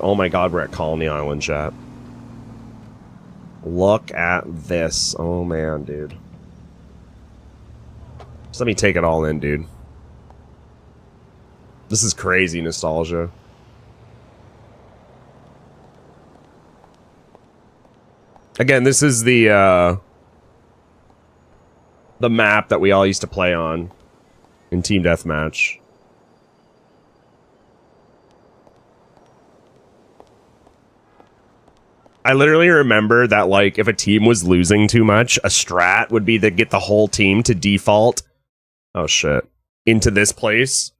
Oh my god, we're at Colony Island, chat. Look at this. Oh man, dude. Just let me take it all in, dude. This is crazy nostalgia. Again, this is the map that we all used to play on in Team Deathmatch. I literally remember that, like, if a team was losing too much, a strat would be to get the whole team to default. Oh shit. Into this place.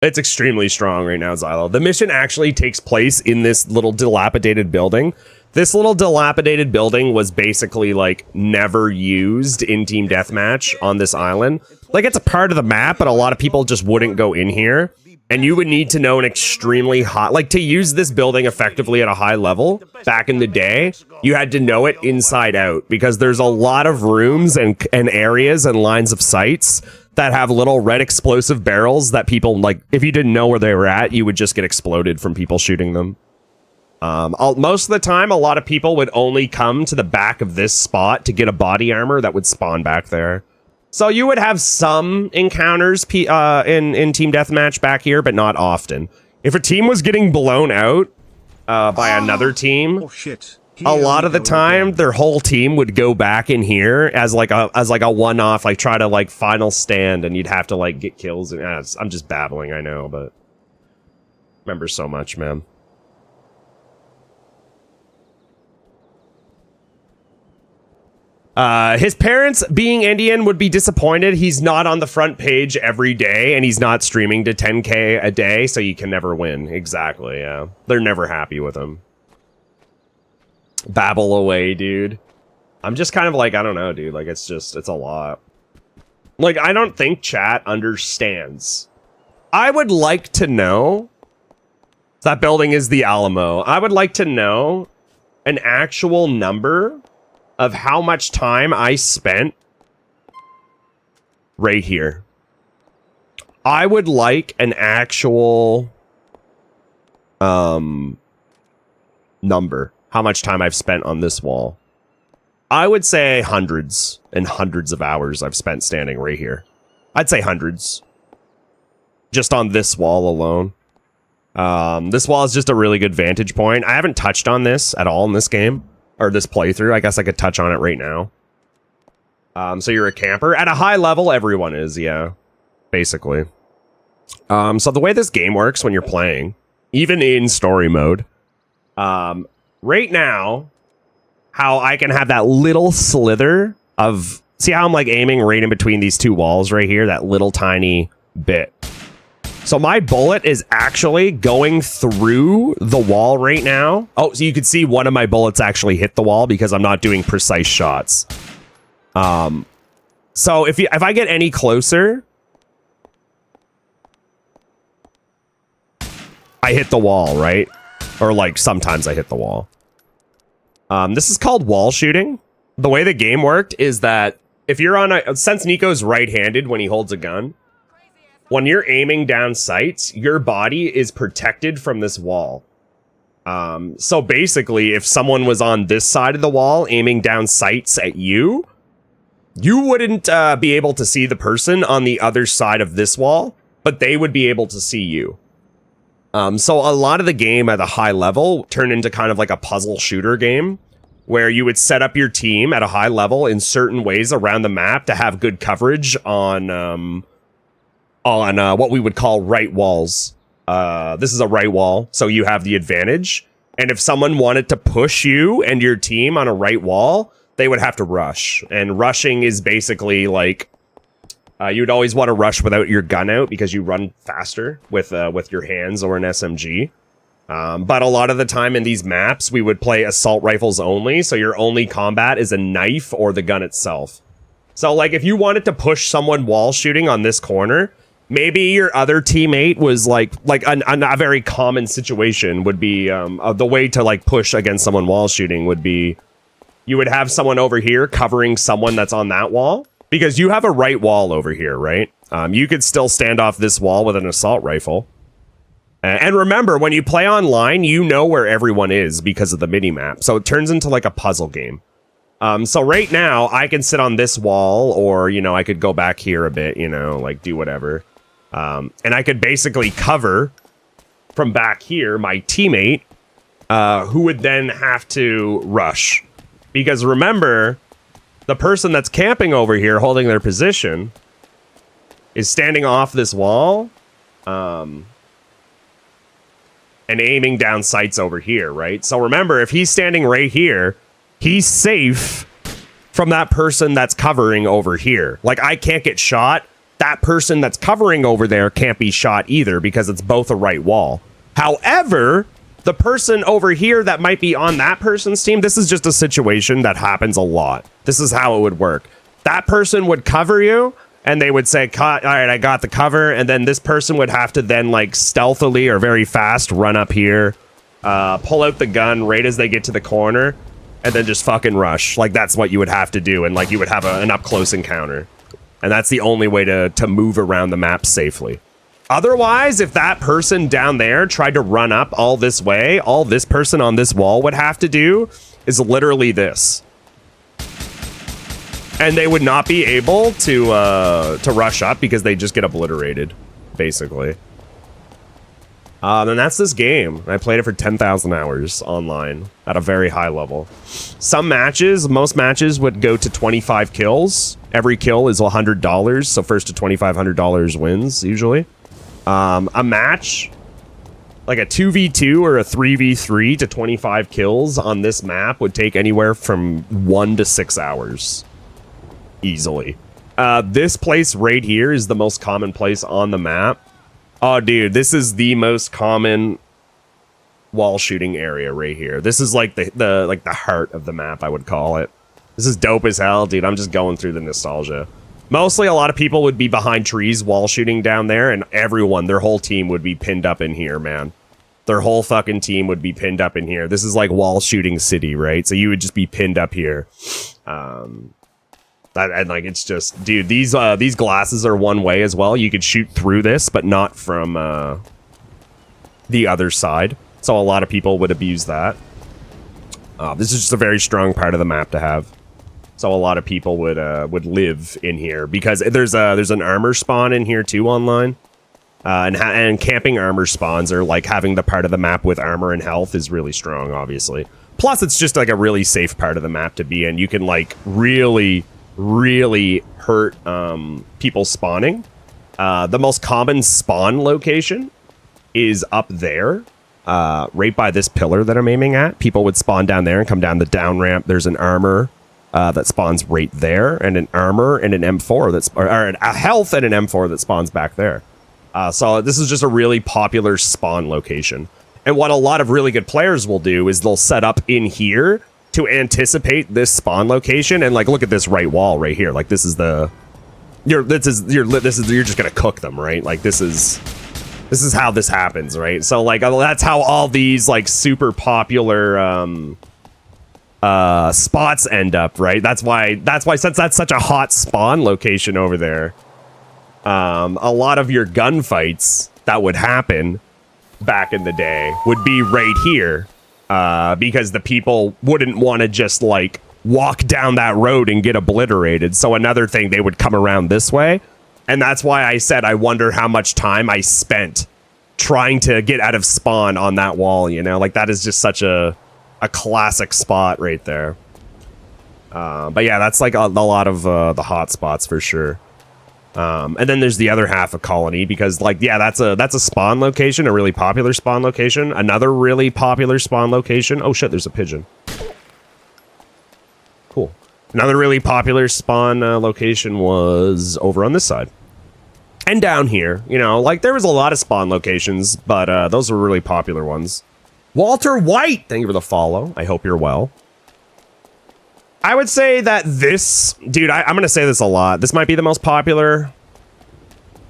It's extremely strong right now, Xylo. The mission actually takes place in this little dilapidated building. This little dilapidated building was basically, like, never used in Team Deathmatch on this island. Like, it's a part of the map, but a lot of people just wouldn't go in here. And you would need to know an extremely hot... Like, to use this building effectively at a high level, back in the day, you had to know it inside out. Because there's a lot of rooms and areas and lines of sights that have little red explosive barrels that people, like, if you didn't know where they were at, you would just get exploded from people shooting them. Most of the time, a lot of people would only come to the back of this spot to get a body armor that would spawn back there. So you would have some encounters in Team Deathmatch back here, but not often. If a team was getting blown out by another team, a lot of the time their whole team would go back in here as like a one-off, like try to like final stand, and you'd have to like get kills. And I'm just babbling, I know, but remember so much, man. His parents, being Indian, would be disappointed. He's not on the front page every day, and he's not streaming to 10K a day, so you can never win. Exactly, yeah. They're never happy with him. Babble away, dude. I'm just kind of like, I don't know, dude. Like, it's a lot. Like, I don't think chat understands. I would like to know... That building is the Alamo. I would like to know an actual number of how much time I spent right here. I would like an actual number. How much time I've spent on this wall. I would say hundreds and hundreds of hours I've spent standing right here. I'd say hundreds. Just on this wall alone. This wall is just a really good vantage point. I haven't touched on this at all in this game. Or this playthrough. I guess I could touch on it right now. So you're a camper. At a high level, everyone is, yeah. Basically. So the way this game works when you're playing, even in story mode, right now, how I can have that little slither of... See how I'm like aiming right in between these two walls right here? That little tiny bit. So my bullet is actually going through the wall right now. Oh, so you can see one of my bullets actually hit the wall because I'm not doing precise shots. So if I get any closer, I hit the wall, right? Or like sometimes I hit the wall. This is called wall shooting. The way the game worked is that if you're on a... Since Nico's right-handed when he holds a gun, when you're aiming down sights, your body is protected from this wall. So basically, if someone was on this side of the wall aiming down sights at you, you wouldn't be able to see the person on the other side of this wall, but they would be able to see you. So a lot of the game at a high level turned into kind of like a puzzle shooter game, where you would set up your team at a high level in certain ways around the map to have good coverage on what we would call right walls. This is a right wall, so you have the advantage. And if someone wanted to push you and your team on a right wall, they would have to rush. And rushing is basically like, you'd always want to rush without your gun out because you run faster with your hands or an SMG. But a lot of the time in these maps, we would play assault rifles only, so your only combat is a knife or the gun itself. So like if you wanted to push someone wall shooting on this corner, maybe your other teammate was like a very common situation would be the way to like push against someone wall shooting would be you would have someone over here covering someone that's on that wall because you have a right wall over here, right? You could still stand off this wall with an assault rifle. And remember, when you play online, you know where everyone is because of the mini-map. So it turns into like a puzzle game. So right now, I can sit on this wall, or, you know, I could go back here a bit, you know, like do whatever. And I could basically cover from back here my teammate, who would then have to rush. Because remember, the person that's camping over here holding their position is standing off this wall and aiming down sights over here, right? So remember, if he's standing right here, he's safe from that person that's covering over here. Like, I can't get shot. That person that's covering over there can't be shot either because it's both a right wall. However, the person over here that might be on that person's team, this is just a situation that happens a lot. This is how it would work. That person would cover you, and they would say, all right, I got the cover. And then this person would have to then, like, stealthily or very fast run up here, pull out the gun right as they get to the corner, and then just fucking rush. Like, that's what you would have to do. And, like, you would have an up-close encounter. And that's the only way to move around the map safely. Otherwise, if that person down there tried to run up all this way, all this person on this wall would have to do is literally this. And they would not be able to rush up because they just get obliterated, basically. Then that's this game. I played it for 10,000 hours online at a very high level. Some matches, most matches would go to 25 kills. Every kill is $100, so first to $2,500 wins, usually. A match, like a 2v2 or a 3v3 to 25 kills on this map would take anywhere from 1 to 6 hours. Easily. This place right here is the most common place on the map. Oh, dude, this is the most common wall shooting area right here. This is like the heart of the map, I would call it. This is dope as hell, dude. I'm just going through the nostalgia. Mostly, a lot of people would be behind trees wall shooting down there, and everyone, their whole team would be pinned up in here, man. Their whole fucking team would be pinned up in here. This is like wall shooting city, right? So you would just be pinned up here. And like, it's just, dude, these glasses are one way as well. You could shoot through this, but not from the other side. So a lot of people would abuse that. This is just a very strong part of the map to have. So a lot of people would live in here because there's an armor spawn in here too online, and camping armor spawns are like having the part of the map with armor and health is really strong, obviously. Plus, it's just like a really safe part of the map to be in. You can like really hurt people spawning. The most common spawn location is up there, right by this pillar that I'm aiming at. People would spawn down there and come down the down ramp. There's an armor that spawns right there, and an armor and an M4 that's or a health and an M4 that spawns back there. So this is just a really popular spawn location. And what a lot of really good players will do is they'll set up in here to anticipate this spawn location, and like look at this right wall right here. Like this is you're just gonna cook them, right? Like this is how this happens, right? So like that's how all these like super popular spots end up, right? That's why since that's such a hot spawn location over there, a lot of your gunfights that would happen back in the day would be right here, because the people wouldn't want to just like walk down that road and get obliterated. So another thing, they would come around this way, and that's why I said I wonder how much time I spent trying to get out of spawn on that wall, you know? Like that is just such a classic spot right there. But yeah, that's like a lot of the hot spots for sure. And then there's the other half of Colony, because like, yeah, that's a spawn location, a really popular spawn location. Another really popular spawn location. Oh shit, there's a pigeon. Cool. Another really popular spawn location was over on this side. And down here, you know, like there was a lot of spawn locations, but those were really popular ones. Walter White, thank you for the follow. I hope you're well. I would say that this, dude, I'm going to say this a lot. This might be the most popular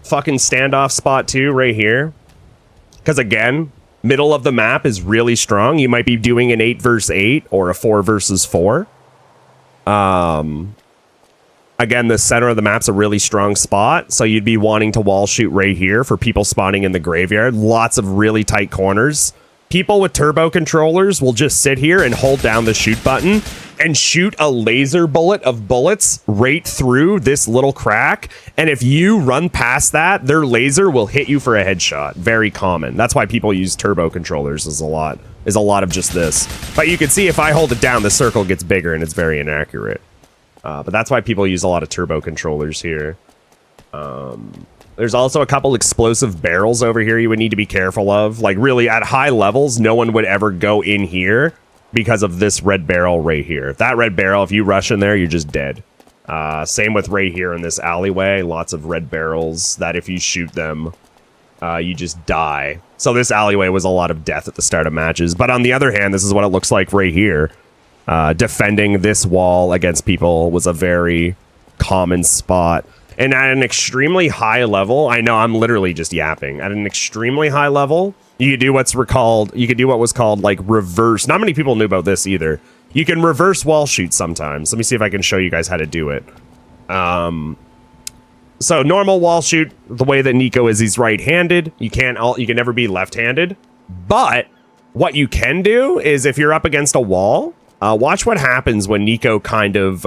fucking standoff spot too, right here. Because again, middle of the map is really strong. You might be doing an 8 versus 8 or a 4 versus 4. Again, the center of the map's a really strong spot, so you'd be wanting to wall shoot right here for people spawning in the graveyard. Lots of really tight corners. People with turbo controllers will just sit here and hold down the shoot button and shoot a laser bullet of bullets right through this little crack. And if you run past that, their laser will hit you for a headshot. Very common. That's why people use turbo controllers is a lot of just this. But you can see if I hold it down, the circle gets bigger and it's very inaccurate. But that's why people use a lot of turbo controllers here. There's also a couple explosive barrels over here you would need to be careful of. Like, really, at high levels, no one would ever go in here because of this red barrel right here. That red barrel, if you rush in there, you're just dead. Same with right here in this alleyway. Lots of red barrels that if you shoot them, you just die. So this alleyway was a lot of death at the start of matches. But on the other hand, this is what it looks like right here. Defending this wall against people was a very common spot. And at an extremely high level, I know I'm literally just yapping. At an extremely high level, you could do what was called like reverse. Not many people knew about this either. You can reverse wall shoot sometimes. Let me see if I can show you guys how to do it. So normal wall shoot, the way that Nico is, he's right-handed. You can never be left-handed. But what you can do is if you're up against a wall, watch what happens when Nico kind of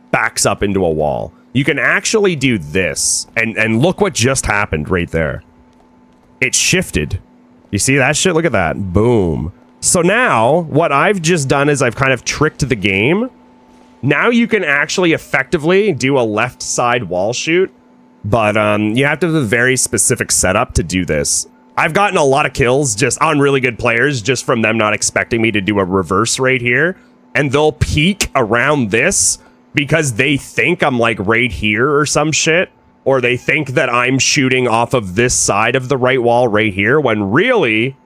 backs up into a wall. You can actually do this, and look what just happened right there. It shifted. You see that shit? Look at that. Boom. So now, what I've just done is I've kind of tricked the game. Now you can actually effectively do a left side wall shoot, but you have to have a very specific setup to do this. I've gotten a lot of kills just on really good players just from them not expecting me to do a reverse right here, and they'll peek around this because they think I'm like right here or some shit, or they think that I'm shooting off of this side of the right wall right here, when really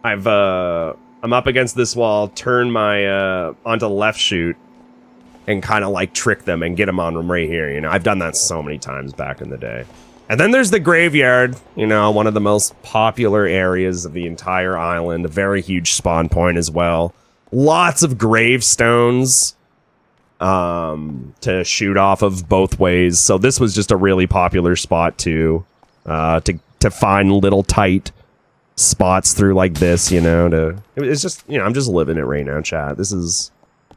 I'm up against this wall, turn my onto the left shoot, and kind of like trick them and get them on them right here. You know, I've done that so many times back in the day. And then there's the graveyard, you know, one of the most popular areas of the entire island, a very huge spawn point as well. Lots of gravestones to shoot off of both ways. So this was just a really popular spot to find little tight spots through like this, you know, it's just, you know, I'm just living it right now, chat. This is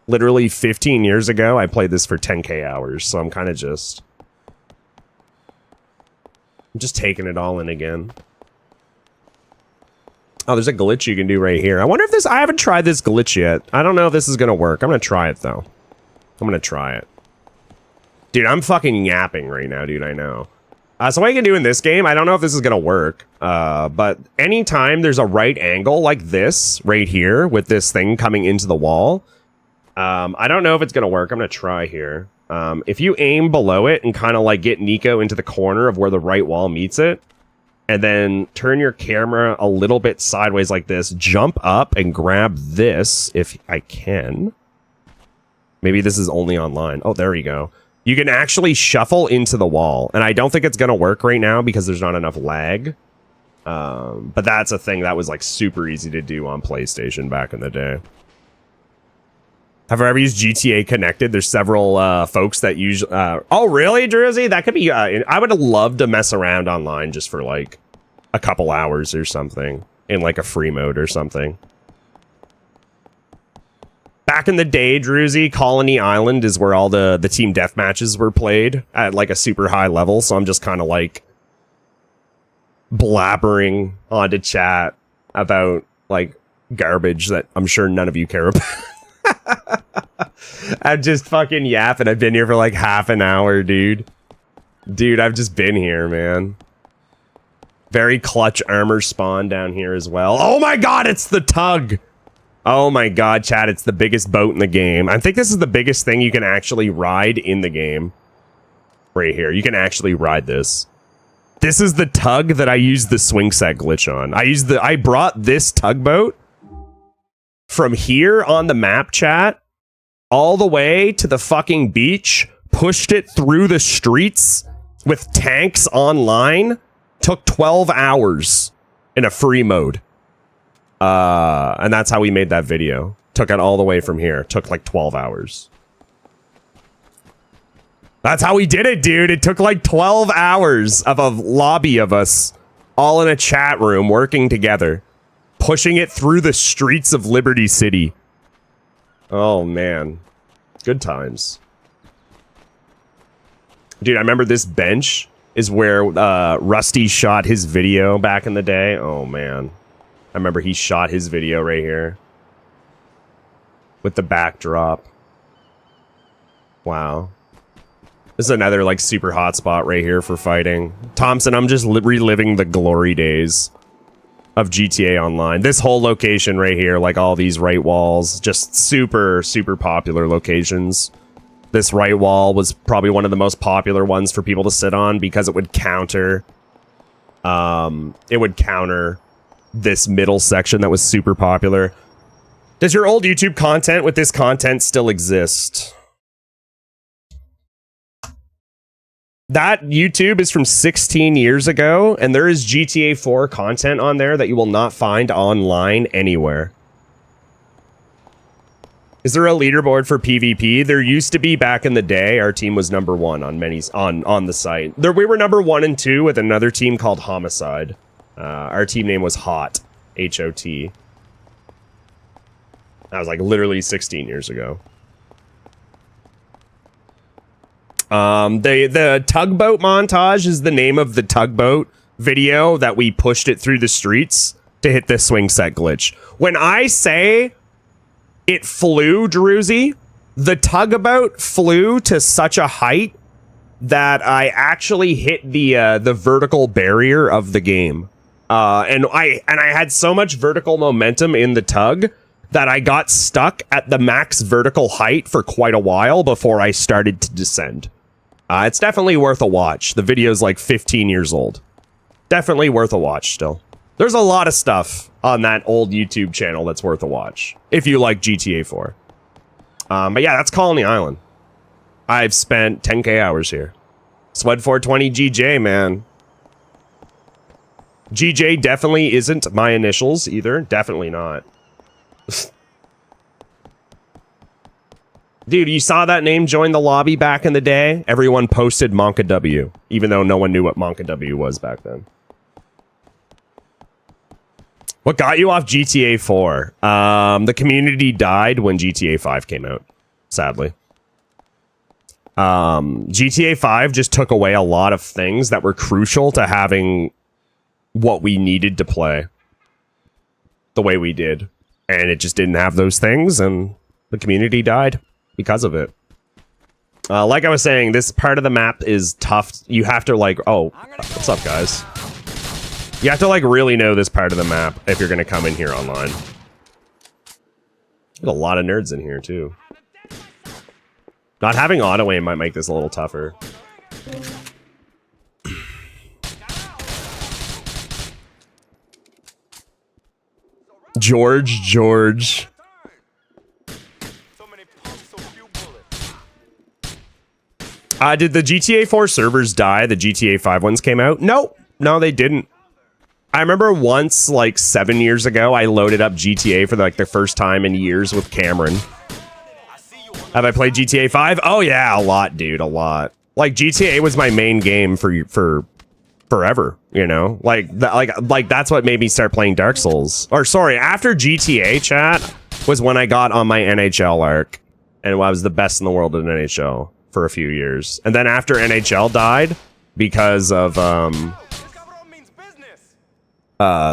literally 15 years ago. I played this for 10k hours, so I'm kind of just taking it all in again. Oh, there's a glitch you can do right here. I wonder if I haven't tried this glitch yet. I don't know if this is gonna work. I'm gonna try it though. I'm gonna try it. Dude, I'm fucking yapping right now, dude, I know. So what you can do in this game, I don't know if this is gonna work, but anytime there's a right angle like this, right here, with this thing coming into the wall, I don't know if it's gonna work. I'm gonna try here. If you aim below it and kind of like get Nico into the corner of where the right wall meets it, and then turn your camera a little bit sideways like this, jump up and grab this, if I can. Maybe this is only online. Oh, there we go. You can actually shuffle into the wall, and I don't think it's going to work right now because there's not enough lag. But that's a thing that was like super easy to do on PlayStation back in the day. Have I ever used GTA Connected? There's several folks that use... oh, really, Drizzy? That could be... I would love to mess around online just for like a couple hours or something in like a free mode or something. Back in the day, Druzy, Colony Island is where all the team deathmatches were played at like a super high level. So I'm just kind of like blabbering onto chat about like garbage that I'm sure none of you care about. I'm just fucking yapping. I've been here for like half an hour, dude. Dude, I've just been here, man. Very clutch armor spawn down here as well. Oh my god, it's the tug! Oh my god, chat, it's the biggest boat in the game. I think this is the biggest thing you can actually ride in the game. Right here. You can actually ride this. This is the tug that I used the swing set glitch on. I brought this tugboat from here on the map, chat, all the way to the fucking beach, pushed it through the streets with tanks online, took 12 hours in a free mode. And that's how we made that video. Took it all the way from here. Took like 12 hours. That's how we did it, dude. It took like 12 hours of a lobby of us all in a chat room working together, pushing it through the streets of Liberty City. Oh, man. Good times. Dude, I remember this bench is where Rusty shot his video back in the day. Oh, man. I remember he shot his video right here with the backdrop. Wow. This is another, like, super hot spot right here for fighting. Thompson, I'm just reliving the glory days of GTA Online. This whole location right here, like all these right walls, just super, super popular locations. This right wall was probably one of the most popular ones for people to sit on because it would counter... this middle section that was super popular. Does your old YouTube content with this content still exist? That YouTube is from 16 years ago, and there is GTA 4 content on there that you will not find online anywhere. Is there a leaderboard for PvP? There used to be back in the day. Our team was number 1 on many on the site. We were number 1 and 2 with another team called Homicide. Our team name was HOT, H-O-T. That was like literally 16 years ago. The Tugboat montage is the name of the Tugboat video that we pushed it through the streets to hit this swing set glitch. When I say it flew, Drewzy, the Tugboat flew to such a height that I actually hit the vertical barrier of the game. And I had so much vertical momentum in the tug that I got stuck at the max vertical height for quite a while before I started to descend. It's definitely worth a watch. The video's like 15 years old. Definitely worth a watch still. There's a lot of stuff on that old YouTube channel that's worth a watch if you like GTA 4. But yeah, that's Colony Island. I've spent 10k hours here. Swed 420 GJ, man. GJ definitely isn't my initials either. Definitely not. Dude, you saw that name join the lobby back in the day? Everyone posted Monka W, even though no one knew what Monka W was back then. What got you off GTA 4? The community died when GTA 5 came out, sadly. GTA 5 just took away a lot of things that were crucial to having what we needed to play the way we did. And it just didn't have those things, and the community died because of it. Like I was saying, this part of the map is tough. You have to, like... Oh, what's up, guys? You have to, like, really know this part of the map if you're going to come in here online. There's a lot of nerds in here, too. Not having auto-aim might make this a little tougher. George. Did the GTA 4 servers die? The GTA 5 ones came out? Nope. No, they didn't. I remember once, like 7 years ago, I loaded up GTA for like the first time in years with Cameron. Have I played GTA 5? Oh yeah, a lot, dude, a lot. Like GTA was my main game for forever, you know? Like that's what made me start playing Dark Souls. Or sorry, after GTA, chat, was when I got on my NHL arc, and I was the best in the world in NHL for a few years. And then after NHL died, because of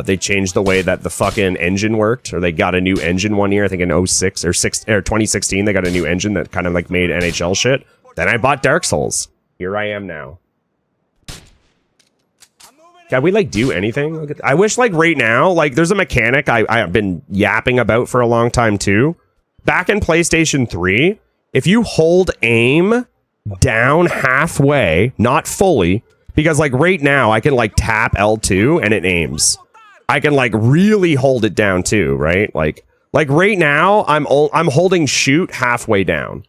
they changed the way that the fucking engine worked, or they got a new engine one year, I think in 06 or 2016, they got a new engine that kind of like made NHL shit. Then I bought Dark Souls. Here I am now. Can we like do anything? I wish like right now, like there's a mechanic I've been yapping about for a long time too. Back in PlayStation 3, if you hold aim down halfway, not fully, because like right now I can like tap L2 and it aims. I can like really hold it down too, right? Like right now I'm holding shoot halfway down.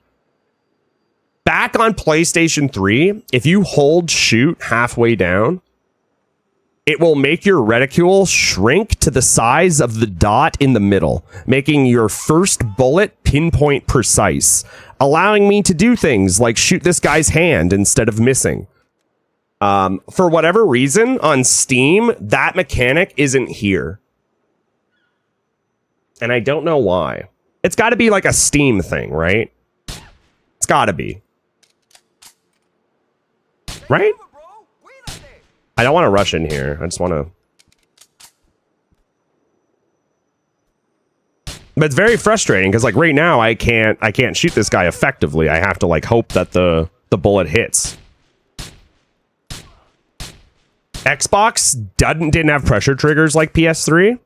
Back on PlayStation 3, if you hold shoot halfway down, it will make your reticule shrink to the size of the dot in the middle, making your first bullet pinpoint precise, allowing me to do things like shoot this guy's hand instead of missing. For whatever reason, on Steam, that mechanic isn't here. And I don't know why. It's got to be like a Steam thing, right? It's got to be. Right? I don't want to rush in here. I just want to... But it's very frustrating because, like, right now I can't shoot this guy effectively. I have to, like, hope that the bullet hits. Xbox didn't have pressure triggers like PS3.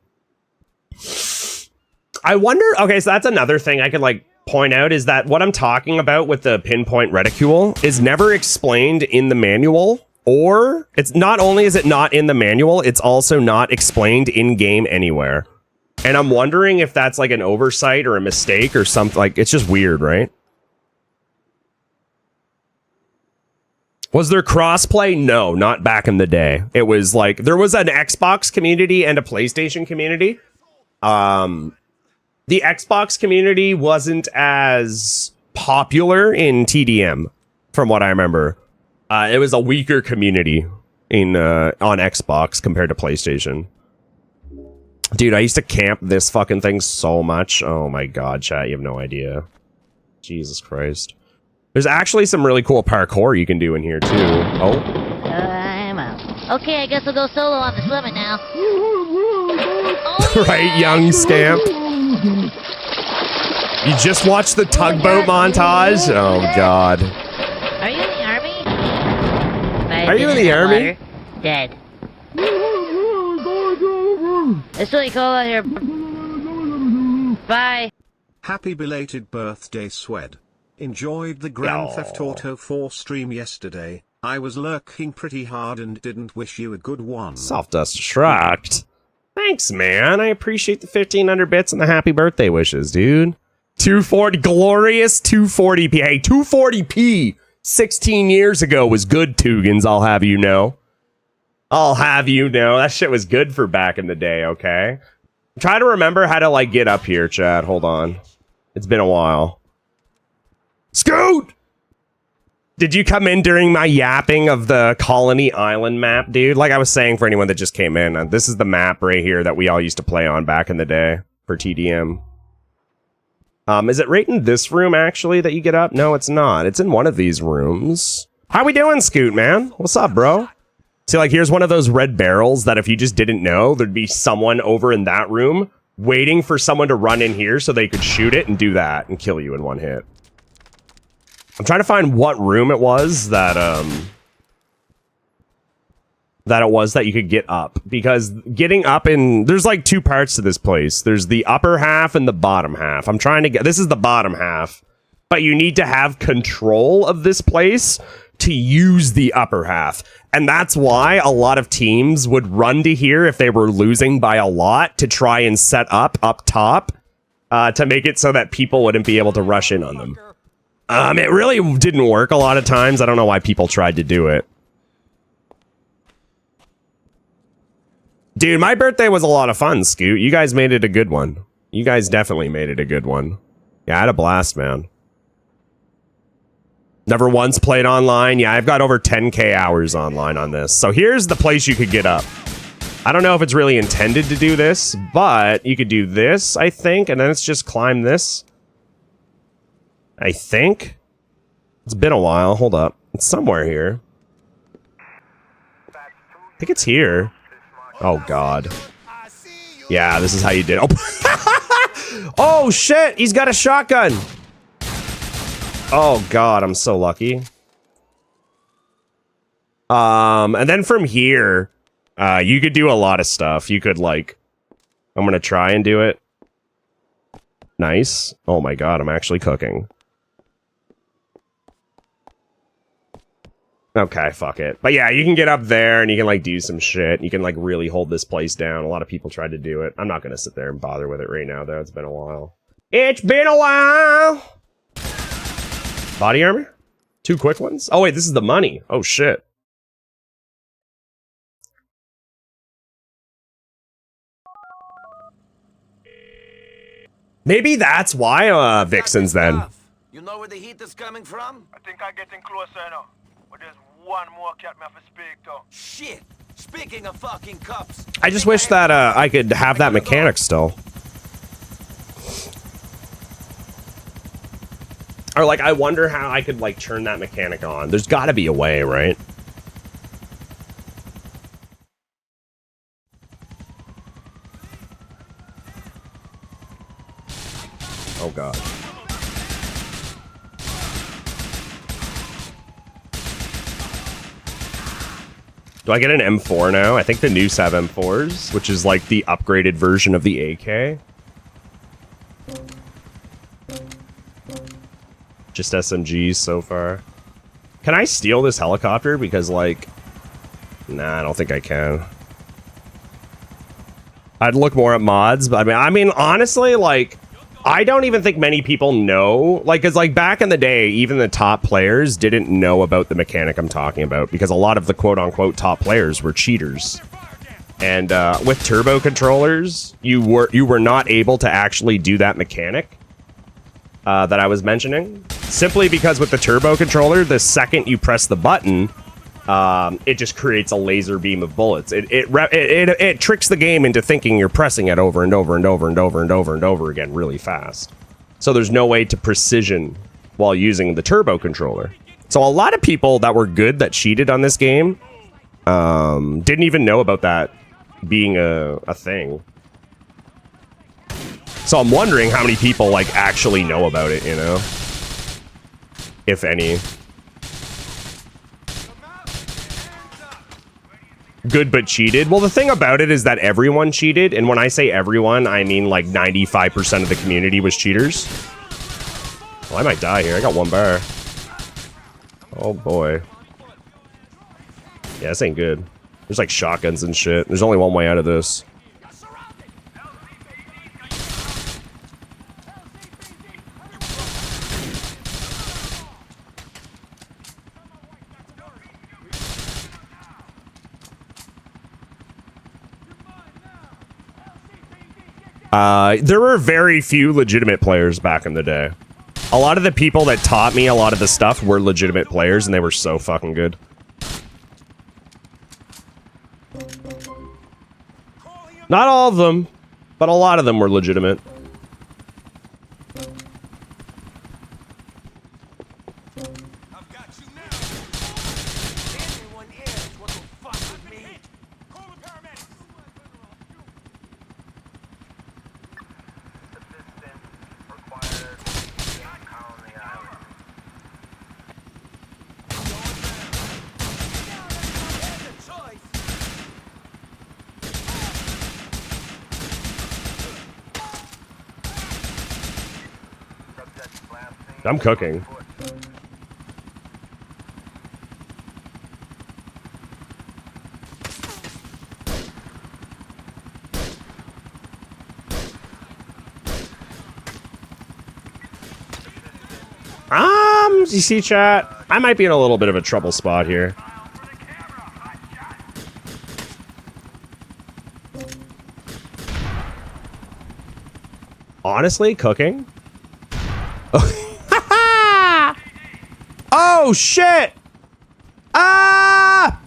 I wonder... Okay, so that's another thing I could, like, point out is that what I'm talking about with the pinpoint reticule is never explained in the manual. Or it's not only is it not in the manual, it's also not explained in game anywhere. And I'm wondering if that's like an oversight or a mistake or something. Like, it's just weird, right? Was there crossplay? No, not back in the day. It was like there was an Xbox community and a PlayStation community. The Xbox community wasn't as popular in TDM, from what I remember. It was a weaker community in on Xbox compared to PlayStation. Dude, I used to camp this fucking thing so much. Oh my god, chat, you have no idea. Jesus Christ. There's actually some really cool parkour you can do in here, too. Oh. I'm out. Okay, I guess I'll go solo on this lemon now. Right, young scamp? You just watched the tugboat montage? Oh god. Are you in the army? Are you in the army? Dead. It's really cold out here. Bye. Happy belated birthday, Swed. Enjoyed the Grand Theft Auto 4 stream yesterday. I was lurking pretty hard and didn't wish you a good one. Soft dust shrugged. Thanks, man. I appreciate the 1,500 bits and the happy birthday wishes, dude. 240, glorious 240p. Hey, 240p 16 years ago was good, Tugans, I'll have you know. I'll have you know. That shit was good for back in the day, okay? Try to remember how to, like, get up here, Chad. Hold on. It's been a while. Scoot! Did you come in during my yapping of the Colony Island map, dude? Like I was saying for anyone that just came in, this is the map right here that we all used to play on back in the day for TDM. Is it right in this room, actually, that you get up? No, it's not. It's in one of these rooms. How we doing, Scoot, man? What's up, bro? See, like, here's one of those red barrels that if you just didn't know, there'd be someone over in that room waiting for someone to run in here so they could shoot it and do that and kill you in one hit. I'm trying to find what room it was that you could get up, because getting up in there's like two parts to this place. There's the upper half and the bottom half. I'm trying to get this is the bottom half, but you need to have control of this place to use the upper half. And that's why a lot of teams would run to here if they were losing by a lot to try and set up top to make it so that people wouldn't be able to rush in on them. It really didn't work a lot of times. I don't know why people tried to do it. Dude, my birthday was a lot of fun, Scoot. You guys made it a good one. You guys definitely made it a good one. Yeah, I had a blast, man. Never once played online. Yeah, I've got over 10k hours online on this. So here's the place you could get up. I don't know if it's really intended to do this, but you could do this, I think, and then it's just climb this. I think. It's been a while. Hold up. It's somewhere here. I think it's here. Oh, God. Yeah, this is how you did it. Oh. Oh, shit. He's got a shotgun. Oh, God. I'm so lucky. And then from here, you could do a lot of stuff. You could, like... I'm going to try and do it. Nice. Oh, my God. I'm actually cooking. Okay, fuck it. But yeah, you can get up there and you can like do some shit. You can like really hold this place down. A lot of people tried to do it. I'm not going to sit there and bother with it right now, though. It's been a while. It's been a while! Body armor? 2 quick ones? Oh, wait, this is the money. Oh, shit. Maybe that's why Vixens then. You know where the heat is coming from? I think I'm getting closer now. But there's one more cat me have to speak to. Shit! Speaking of fucking cups. I just wish that I could have that mechanic still. Or like, I wonder how I could like turn that mechanic on. There's got to be a way, right? Oh god. Do I get an M4 now? I think the new have M4s, which is like the upgraded version of the AK. Just SMGs so far. Can I steal this helicopter? Because like, nah, I don't think I can. I'd look more at mods, but I mean, honestly, like, I don't even think many people know, like, because like back in the day, even the top players didn't know about the mechanic I'm talking about, because a lot of the quote-unquote top players were cheaters. And with turbo controllers, you were not able to actually do that mechanic that I was mentioning, simply because with the turbo controller, the second you press the button, it just creates a laser beam of bullets. It tricks the game into thinking you're pressing it over and over and over and over and over and over again really fast. So there's no way to precision while using the turbo controller. So a lot of people that were good that cheated on this game didn't even know about that being a thing. So I'm wondering how many people like actually know about it, you know? If any. Good but cheated. Well, the thing about it is that everyone cheated, and when I say everyone, I mean like 95% of the community was cheaters. Well, I might die here. I got one bar. Oh boy. Yeah, this ain't good. There's like shotguns and shit. There's only one way out of this. There were very few legitimate players back in the day. A lot of the people that taught me a lot of the stuff were legitimate players, and they were so fucking good. Not all of them, but a lot of them were legitimate. I'm cooking. You see, chat? I might be in a little bit of a trouble spot here. Honestly, cooking? Oh, shit! Ah!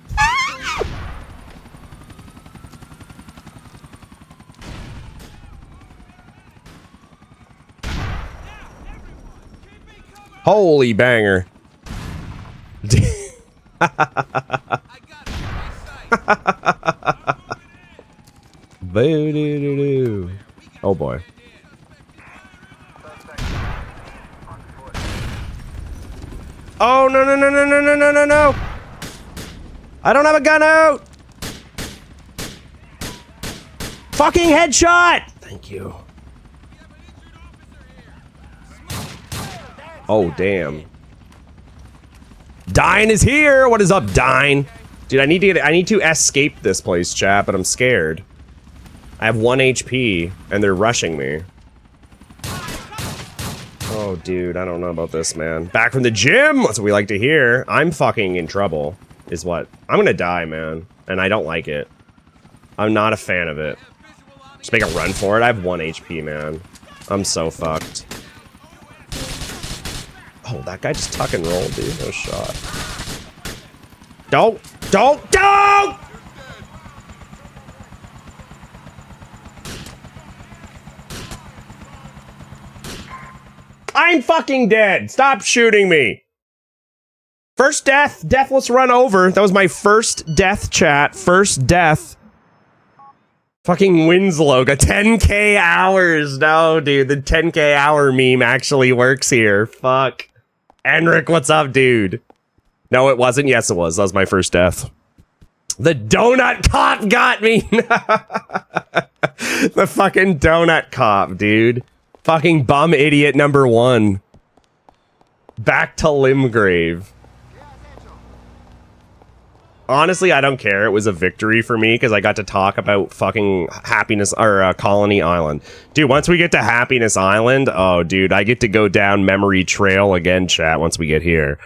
Holy banger. Boo-doo-doo-doo. Oh boy. Oh, no, no, no, no, no, no, no, no, no. I don't have a gun out. Fucking headshot. Thank you. Oh, damn. Dine is here. What is up, Dine? Dude, I need to escape this place, chat, but I'm scared. I have 1 HP, and they're rushing me. Oh, dude, I don't know about this, man. Back from the gym! That's what we like to hear. I'm fucking in trouble, is what. I'm gonna die, man. And I don't like it. I'm not a fan of it. Just make a run for it. I have 1 HP, man. I'm so fucked. Oh, that guy just tuck and rolled, dude. No shot. Don't! I'm fucking dead. Stop shooting me. First death. Deathless run over. That was my first death, chat. First death. Fucking Winslow got 10k hours. No, dude. The 10k hour meme actually works here. Fuck. Enric, what's up, dude? No, it wasn't. Yes, it was. That was my first death. The donut cop got me. The fucking donut cop, dude. Fucking bum idiot number 1. Back to Limgrave. Honestly, I don't care. It was a victory for me because I got to talk about fucking Happiness or Colony Island. Dude, once we get to Happiness Island, oh, dude, I get to go down memory trail again, chat, once we get here.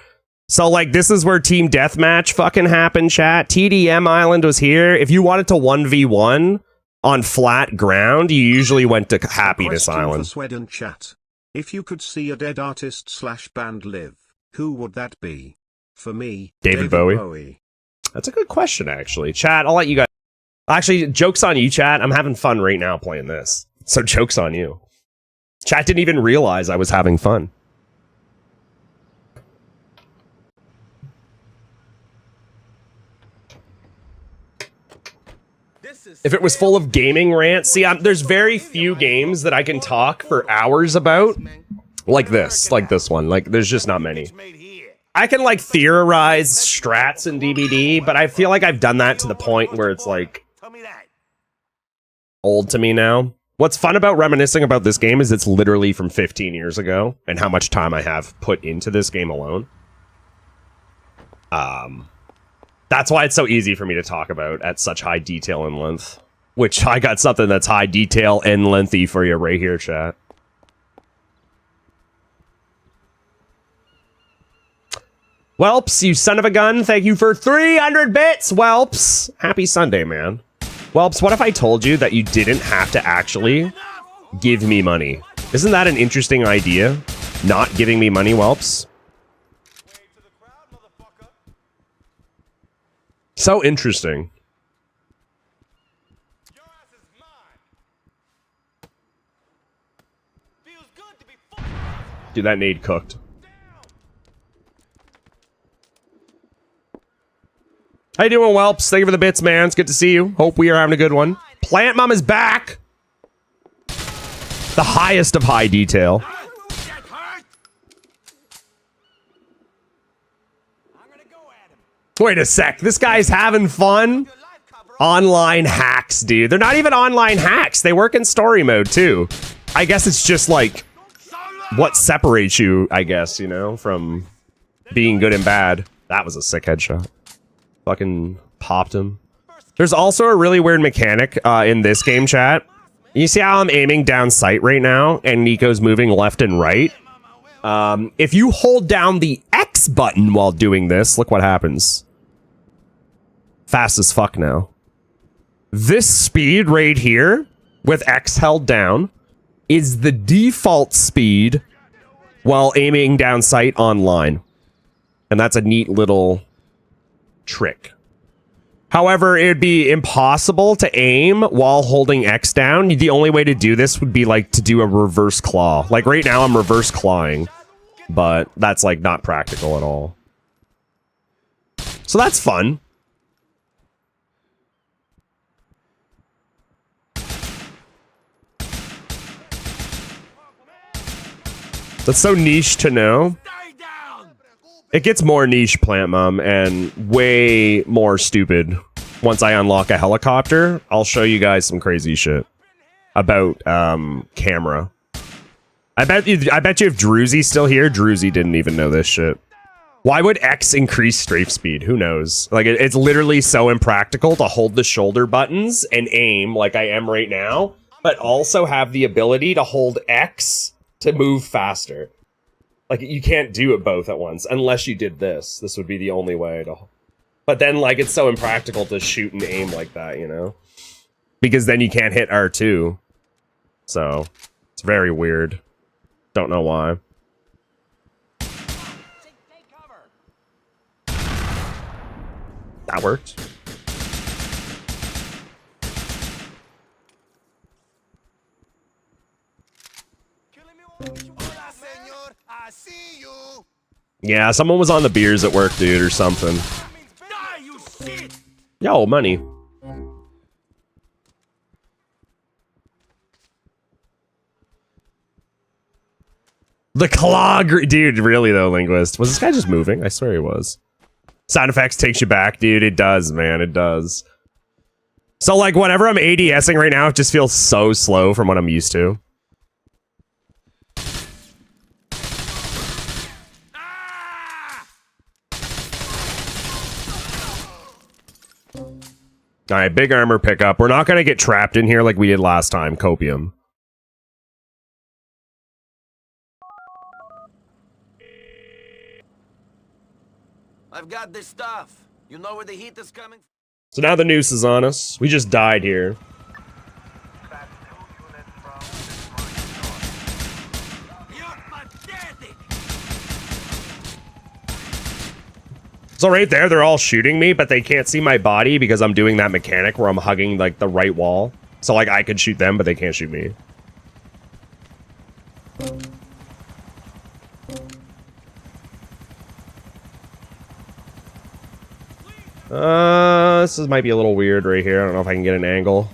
So, like, this is where Team Deathmatch fucking happened, chat. TDM Island was here. If you wanted to 1v1 on flat ground, you usually went to Happiness Island. For Sweden chat. If you could see a dead artist / band live, who would that be? For me, David Bowie. That's a good question, actually. Chat, I'll let you guys... Actually, joke's on you, chat. I'm having fun right now playing this. So joke's on you. Chat didn't even realize I was having fun. If it was full of gaming rants... See, there's very few games that I can talk for hours about. Like this one. Like, there's just not many. I can, like, theorize strats in DBD, but I feel like I've done that to the point where it's, like, old to me now. What's fun about reminiscing about this game is it's literally from 15 years ago, and how much time I have put into this game alone. That's why it's so easy for me to talk about at such high detail and length. Which, I got something that's high detail and lengthy for you right here, chat. Welps, you son of a gun, thank you for 300 bits, Welps! Happy Sunday, man. Welps, what if I told you that you didn't have to actually give me money? Isn't that an interesting idea? Not giving me money, Welps? So interesting. Dude, that nade cooked. How you doing, Welps? Thank you for the bits, man. It's good to see you. Hope we are having a good one. Plant Mom is back! The highest of high detail. Wait a sec. This guy's having fun? Online hacks, dude. They're not even online hacks. They work in story mode, too. I guess it's just, like, what separates you, I guess, you know, from being good and bad. That was a sick headshot. Fucking popped him. There's also a really weird mechanic in this game, chat. You see how I'm aiming down sight right now, and Nico's moving left and right? If you hold down the X button while doing this, look what happens. Fast as fuck now. This speed right here, with X held down, is the default speed while aiming down sight online. And that's a neat little trick. However, it would be impossible to aim while holding X down. The only way to do this would be like to do a reverse claw. Like right now I'm reverse clawing, but that's like not practical at all. So that's fun. That's so niche to know. It gets more niche, Plant Mom, and way more stupid. Once I unlock a helicopter, I'll show you guys some crazy shit about camera. I bet you if Druzy still here, Druzy didn't even know this shit. Why would X increase strafe speed? Who knows? Like, it's literally so impractical to hold the shoulder buttons and aim like I am right now, but also have the ability to hold X to move faster. Like, you can't do it both at once unless you did this. This would be the only way to... But then, like, it's so impractical to shoot and aim like that, you know? Because then you can't hit R2. So, It's very weird. Don't know why. That worked. Yeah, someone was on the beers at work, dude, or something. Yo, money. The clog, dude, really though, Linguist. Was this guy just moving? I swear he was. Sound effects takes you back, dude. It does, man, it does. So, like, whenever I'm ADSing right now, it just feels so slow from what I'm used to. Alright, big armor pickup. We're not gonna get trapped in here like we did last time. Copium. I've got this stuff. You know where the heat is coming from? So now the noose is on us. We just died here. So right there, they're all shooting me, but they can't see my body because I'm doing that mechanic where I'm hugging, like, the right wall. So, like, I could shoot them, but they can't shoot me. Might be a little weird right here. I don't know if I can get an angle.